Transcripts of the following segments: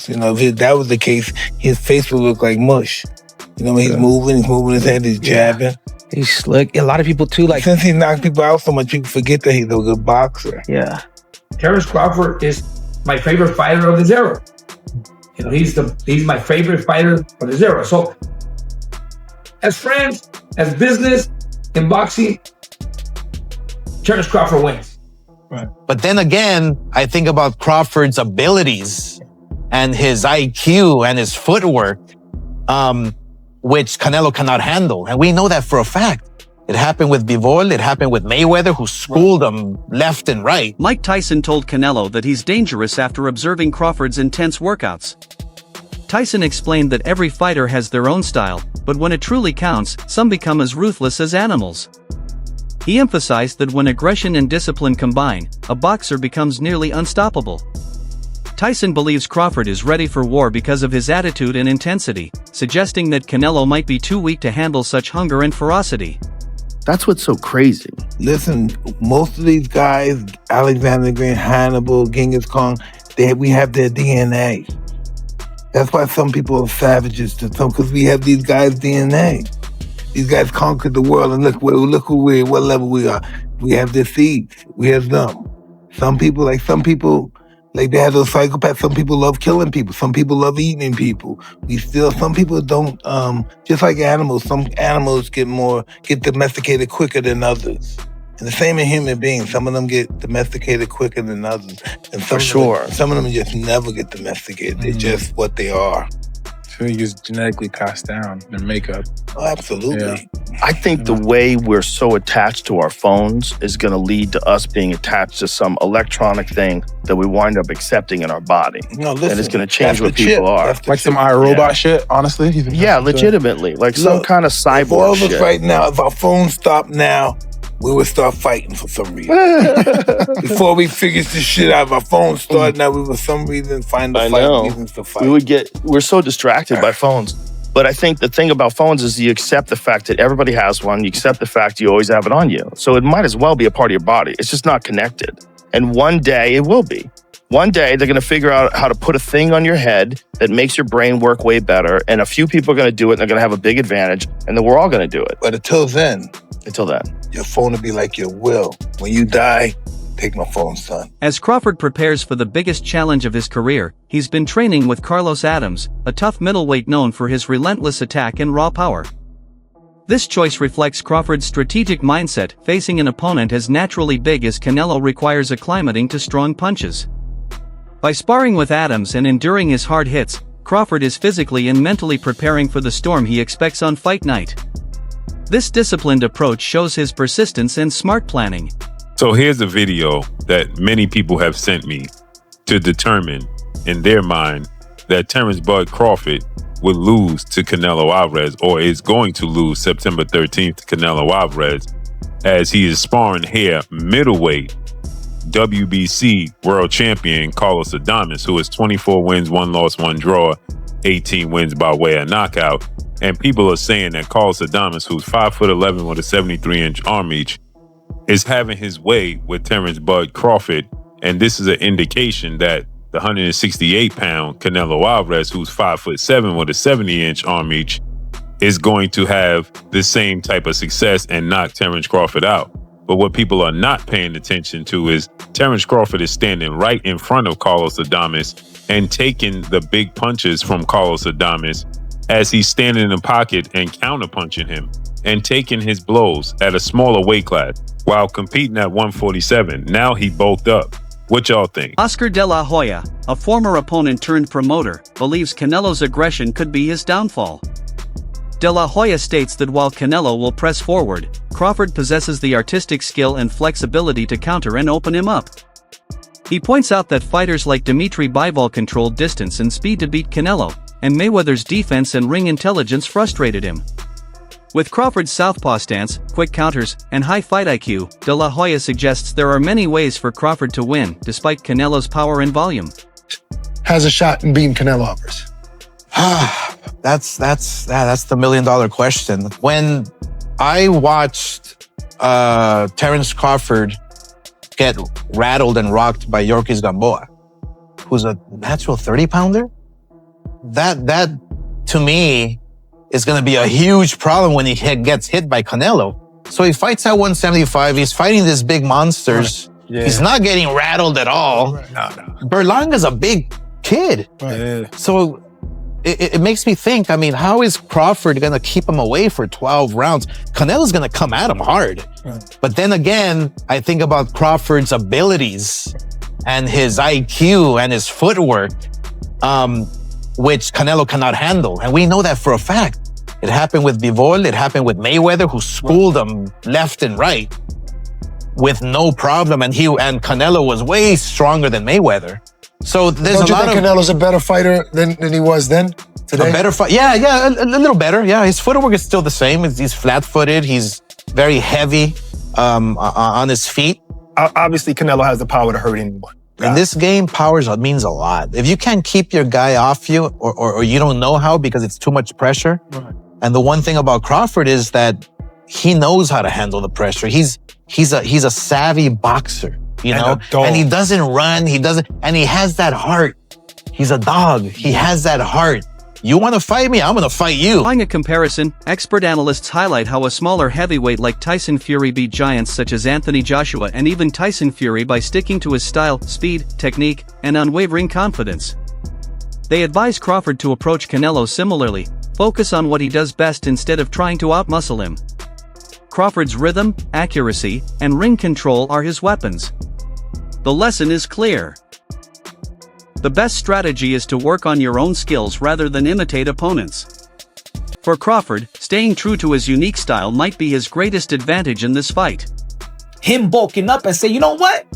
You know, if that was the case, his face would look like mush. You know, he's moving his head, he's jabbing. He's slick. A lot of people too, like, since he knocks people out so much, people forget that he's a good boxer. Yeah. Terence Crawford is my favorite fighter of this era. You know, he's my favorite fighter of this era. So, as friends, as business, in boxing, Terence Crawford wins. Right. But then again, I think about Crawford's abilities and his IQ and his footwork, which Canelo cannot handle. And we know that for a fact. It happened with Bivol, it happened with Mayweather, who schooled him left and right. Mike Tyson told Canelo that he's dangerous after observing Crawford's intense workouts. Tyson explained that every fighter has their own style, but when it truly counts, some become as ruthless as animals. He emphasized that when aggression and discipline combine, a boxer becomes nearly unstoppable. Tyson believes Crawford is ready for war because of his attitude and intensity, suggesting that Canelo might be too weak to handle such hunger and ferocity. That's what's so crazy. Listen, most of these guys, Alexander Green, Hannibal, Genghis Khan, we have their DNA. That's why some people are savages to some, because we have these guys' DNA. These guys conquered the world, and look who we are, what level we are. We have their seeds. We have them. Some people, they have those psychopaths. Some people love killing people. Some people love eating people. Some people don't, just like animals, some animals get domesticated quicker than others. And the same in human beings. Some of them get domesticated quicker than others. And some of them just never get domesticated. They're just what they are. I feel it's genetically passed down in makeup. Oh, absolutely. Yeah. I think the way we're so attached to our phones is going to lead to us being attached to some electronic thing that we wind up accepting in our body. No, listen, and it's going to change what people are. Like some iRobot shit, honestly? Yeah, legitimately. Like some kind of cyborg all of us shit. right now, if our phones stop now, we would start fighting for some reason. Before we figured this shit out, if our phones started now, we would for some reason find reasons to fight. We're so distracted by phones. But I think the thing about phones is you accept the fact that everybody has one. You accept the fact you always have it on you. So it might as well be a part of your body. It's just not connected. And one day it will be. One day they're going to figure out how to put a thing on your head that makes your brain work way better. And a few people are going to do it and they're going to have a big advantage. And then we're all going to do it. But until then, your phone will be like your will. When you die, take my phone, son. As Crawford prepares for the biggest challenge of his career, he's been training with Carlos Adams, a tough middleweight known for his relentless attack and raw power. This choice reflects Crawford's strategic mindset. Facing an opponent as naturally big as Canelo requires acclimating to strong punches. By sparring with Adams and enduring his hard hits, Crawford is physically and mentally preparing for the storm he expects on fight night. This disciplined approach shows his persistence and smart planning. So here's a video that many people have sent me to determine in their mind that Terence Bud Crawford would lose to Canelo Alvarez, or is going to lose September 13th to Canelo Alvarez, as he is sparring here middleweight WBC world champion Carlos Adames, who has 24 wins, 1 loss, 1 draw, 18 wins by way of knockout. And people are saying that Carlos Adames, who's 5'11" with a 73-inch arm reach, is having his way with Terence Bud Crawford. And this is an indication that the 168-pound Canelo Alvarez, who's 5'7" with a 70-inch arm reach, is going to have the same type of success and knock Terence Crawford out. But what people are not paying attention to is Terence Crawford is standing right in front of Carlos Adames and taking the big punches from Carlos Adames as he's standing in the pocket and counterpunching him and taking his blows at a smaller weight class while competing at 147. Now he bulked up. What y'all think? Oscar De La Hoya, a former opponent turned promoter, believes Canelo's aggression could be his downfall. De La Hoya states that while Canelo will press forward, Crawford possesses the artistic skill and flexibility to counter and open him up. He points out that fighters like Dimitri Bivol controlled distance and speed to beat Canelo, and Mayweather's defense and ring intelligence frustrated him. With Crawford's southpaw stance, quick counters, and high fight IQ, De La Hoya suggests there are many ways for Crawford to win, despite Canelo's power and volume. Has a shot in beating Canelo Alvarez? That's the $1 million question. When I watched Terence Crawford get rattled and rocked by Yorkis Gamboa, who's a natural 30-pounder, that to me is going to be a huge problem when he gets hit by Canelo. So he fights at 175. He's fighting these big monsters. Yeah. He's not getting rattled at all. No. Berlanga's a big kid. Yeah. So it makes me think, I mean, how is Crawford going to keep him away for 12 rounds? Canelo's going to come at him hard. But then again, I think about Crawford's abilities and his IQ and his footwork, which Canelo cannot handle. And we know that for a fact. It happened with Bivol. It happened with Mayweather, who schooled him left and right with no problem. And Canelo was way stronger than Mayweather. So there's Don't a you lot think of Canelo's a better fighter than he was then? Today? a better fight. Yeah, a little better. Yeah, his footwork is still the same. He's flat-footed. He's very heavy on his feet. Obviously, Canelo has the power to hurt anyone. In this game, power means a lot. If you can't keep your guy off you, or you don't know how because it's too much pressure. Right. And the one thing about Crawford is that he knows how to handle the pressure. He's a savvy boxer, you know, and he doesn't run. And he has that heart. He's a dog. He has that heart. You want to fight me? I'm going to fight you. Applying a comparison, expert analysts highlight how a smaller heavyweight like Tyson Fury beat giants such as Anthony Joshua and even Tyson Fury by sticking to his style, speed, technique, and unwavering confidence. They advise Crawford to approach Canelo similarly, focus on what he does best instead of trying to outmuscle him. Crawford's rhythm, accuracy, and ring control are his weapons. The lesson is clear. The best strategy is to work on your own skills rather than imitate opponents. For Crawford, staying true to his unique style might be his greatest advantage in this fight. Him bulking up and say, you know what?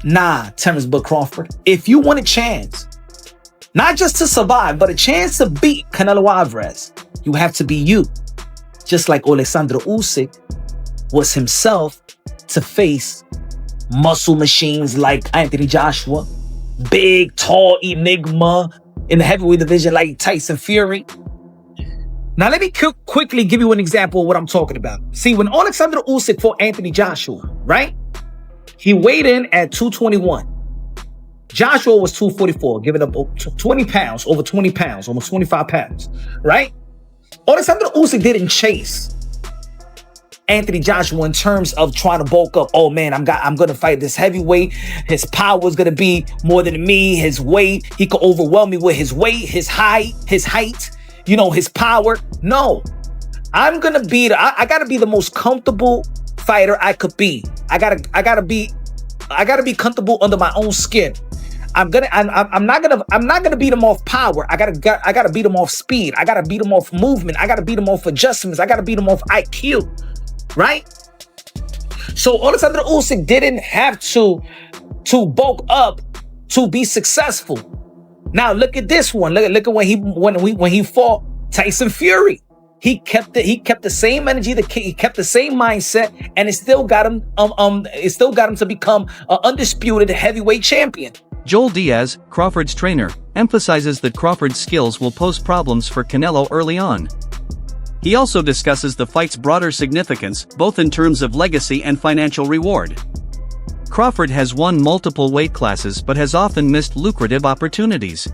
Nah, Terence Crawford, if you want a chance, not just to survive, but a chance to beat Canelo Alvarez, you have to be you. Just like Alexander Usyk was himself to face muscle machines like Anthony Joshua, big, tall enigma in the heavyweight division like Tyson Fury. Now, let me quickly give you an example of what I'm talking about. See, when Alexander Usyk fought Anthony Joshua, right? He weighed in at 221. Joshua was 244, giving up 20 pounds, over 20 pounds, almost 25 pounds, right? Alexander Usyk didn't chase Anthony Joshua in terms of trying to bulk up. Oh man, I'm going to fight this heavyweight. His power is going to be more than me. His weight, he could overwhelm me with his weight, his height, you know, his power. No, I'm going to be, I got to be the most comfortable fighter I could be. I gotta be comfortable under my own skin. I'm not gonna beat him off power. I gotta beat him off speed. I gotta beat him off movement. I gotta beat him off adjustments. I gotta beat him off IQ, right? So Alexander Usyk didn't have to bulk up to be successful. Now look at this one. Look at when he fought Tyson Fury. He kept the same energy, he kept the same mindset, and it still got him to become an undisputed heavyweight champion. Joel Diaz, Crawford's trainer, emphasizes that Crawford's skills will pose problems for Canelo early on. He also discusses the fight's broader significance, both in terms of legacy and financial reward. Crawford has won multiple weight classes but has often missed lucrative opportunities.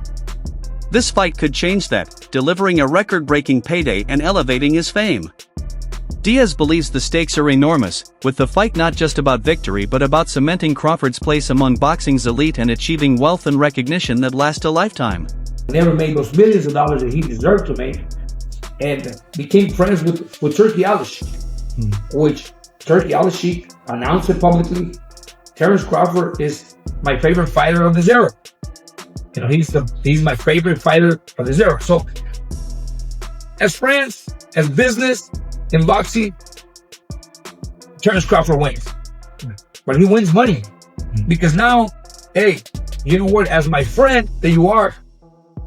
This fight could change that, delivering a record-breaking payday and elevating his fame. Diaz believes the stakes are enormous, with the fight not just about victory but about cementing Crawford's place among boxing's elite and achieving wealth and recognition that last a lifetime. Never made those millions of dollars that he deserved to make, and became friends with Turkey Al-Sheikh, which Turkey Al-Sheikh announced it publicly. Terence Crawford is my favorite fighter of this era. You know, he's my favorite fighter of this era. So, as friends, as business, in boxing, Terence Crawford wins. But he wins money. Because now, hey, you know what? As my friend that you are,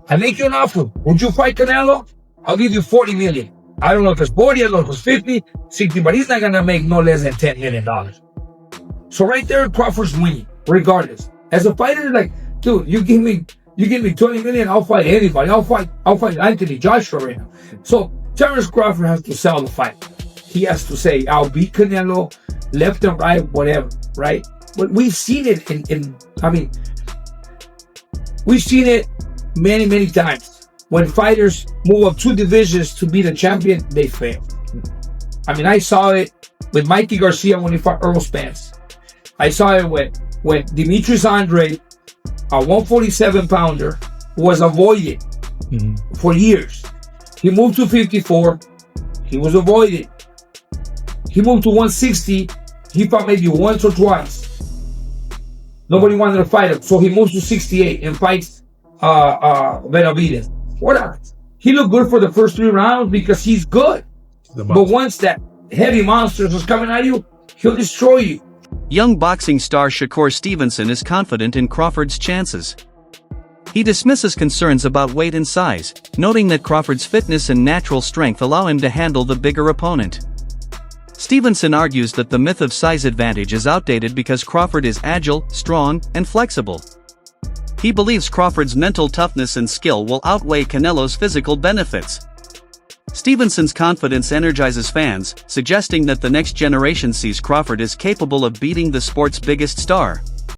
I make you an offer. Would you fight Canelo? I'll give you 40 million. I don't know if it's 40, I don't know if it's 50, 60, but he's not going to make no less than $10 million. So right there, Crawford's winning, regardless. As a fighter, like, dude, you give me 20 million, I'll fight anybody. I'll fight Anthony Joshua right now. So Terence Crawford has to sell the fight. He has to say, I'll beat Canelo, left and right, whatever, right? But we've seen it we've seen it many, many times. when fighters move up 2 divisions to beat a champion, they fail. I mean, I saw it with Mikey Garcia when he fought Earl Spence. I saw it when Demetrius Andrade, a 147 pounder, was avoided for years. He moved to 54, he was avoided. He moved to 160, he fought maybe once or twice. Nobody wanted to fight him, so he moves to 68 and fights Benavidez. What? He looked good for the first 3 rounds because he's good. But once that heavy monster is coming at you, he'll destroy you. Young boxing star Shakur Stevenson is confident in Crawford's chances. He dismisses concerns about weight and size, noting that Crawford's fitness and natural strength allow him to handle the bigger opponent. Stevenson argues that the myth of size advantage is outdated because Crawford is agile, strong, and flexible. He believes Crawford's mental toughness and skill will outweigh Canelo's physical benefits. Stevenson's confidence energizes fans, suggesting that the next generation sees Crawford as capable of beating the sport's biggest star.